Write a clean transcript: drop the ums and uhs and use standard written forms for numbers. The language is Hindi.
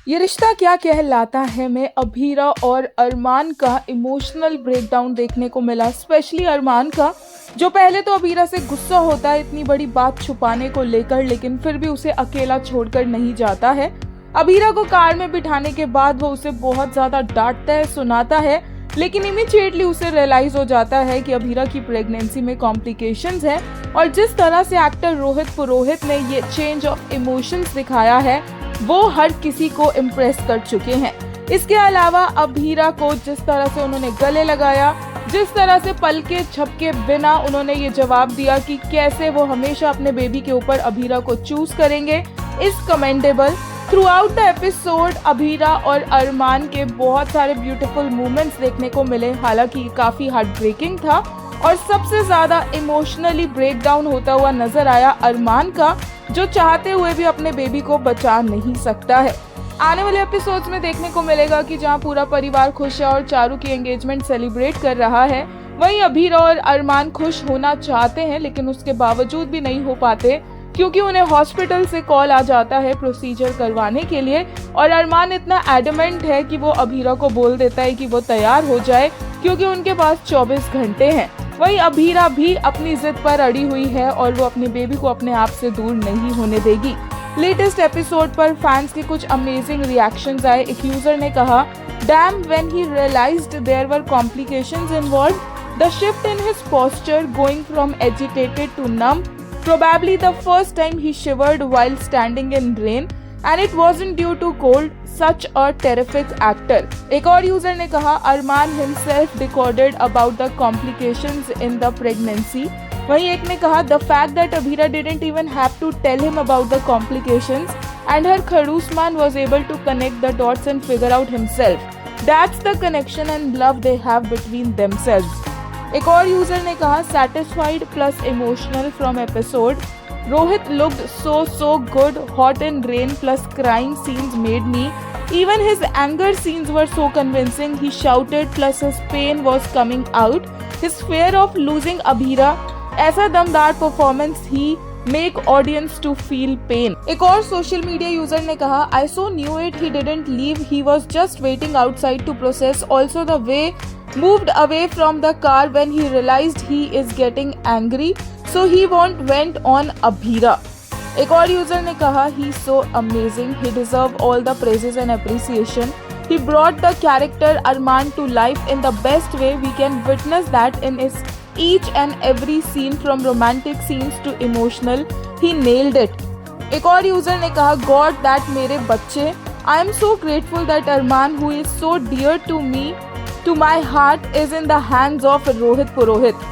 ये रिश्ता क्या कहलाता है में अभीरा और अरमान का इमोशनल ब्रेकडाउन देखने को मिला। स्पेशली अरमान का, जो पहले तो अभीरा से गुस्सा होता है इतनी बड़ी बात छुपाने को लेकर, लेकिन फिर भी उसे अकेला छोड़कर नहीं जाता है। अभीरा को कार में बिठाने के बाद वो उसे बहुत ज्यादा डांटता है, सुनाता है, लेकिन इमीडिएटली उसे रियलाइज हो जाता है कि अभीरा की प्रेगनेंसी में कॉम्प्लिकेशंस है। और जिस तरह से एक्टर रोहित पुरोहित ने ये चेंज ऑफ इमोशंस दिखाया है वो हर किसी को इम्प्रेस कर चुके हैं। इसके अलावा अभीरा को जिस तरह से उन्होंने गले लगाया, जिस तरह से पलके झपके बिना उन्होंने ये जवाब दिया कि कैसे वो हमेशा अपने बेबी के ऊपर अभीरा को चूज करेंगे, is commendable. Through out the episode Abhira और अरमान के बहुत सारे ब्यूटीफुल मोमेंट्स देखने को मिले। हालांकि काफी हार्ट ब्रेकिंग था और सबसे ज्यादा इमोशनली ब्रेकडाउन होता हुआ नजर आया अरमान का, जो चाहते हुए भी अपने बेबी को बचा नहीं सकता है। आने वाले एपिसोड्स में देखने को मिलेगा कि जहां पूरा परिवार खुश है और चारू की एंगेजमेंट सेलिब्रेट कर रहा है, वहीं अभीरा और अरमान खुश होना चाहते हैं लेकिन उसके बावजूद भी नहीं हो पाते, क्योंकि उन्हें हॉस्पिटल से कॉल आ जाता है प्रोसीजर करवाने के लिए। और अरमान इतना एडमेंट है कि वो अभीरा को बोल देता है कि वो तैयार हो जाए क्योंकि उनके पास 24 घंटे हैं। वहीं अभीरा भी अपनी जिद पर अड़ी हुई है और वो अपने बेबी को अपने आप से दूर नहीं होने देगी। लेटेस्ट एपिसोड पर फैंस के कुछ अमेजिंग रिएक्शंस आए। एक यूजर ने कहा, damn when he realized there were complications involved, the shift in his posture going from agitated to numb, probably the first time he shivered while standing in rain, and it wasn't due to cold. Such a terrific actor. एक और यूजर ने कहा, अरमान himself recorded about the complications in the pregnancy. वहीं एक ने कहा, the fact that Abhira didn't even have to tell him about the complications and her खड़ूस man was able to connect the dots and figure out himself. That's the connection and love they have between themselves. एक और यूजर ने कहा, satisfied plus emotional from episode. Rohit looked so good. Hot in rain plus crying scenes made me. Even his anger scenes were so convincing. He shouted plus his pain was coming out. His fear of losing Abhira. ऐसा दमदार performance he make audience to feel pain. एक और सोशल मीडिया यूजर ने कहा, I so knew it. He didn't leave. He was just waiting outside to process. Also the way moved away from the car when he realized he is getting angry, so he went on Abhira. एक और यूजर ने कहा, he so amazing, he deserve all the praises and appreciation. He brought the character Arman to life in the best way. We can witness that in his each and every scene, from romantic scenes to emotional. He nailed it. एक और यूजर ने कहा, God that मेरे बच्चे, I am so grateful that Arman, who is so dear to me, to my heart, is in the hands of Rohit Purohit.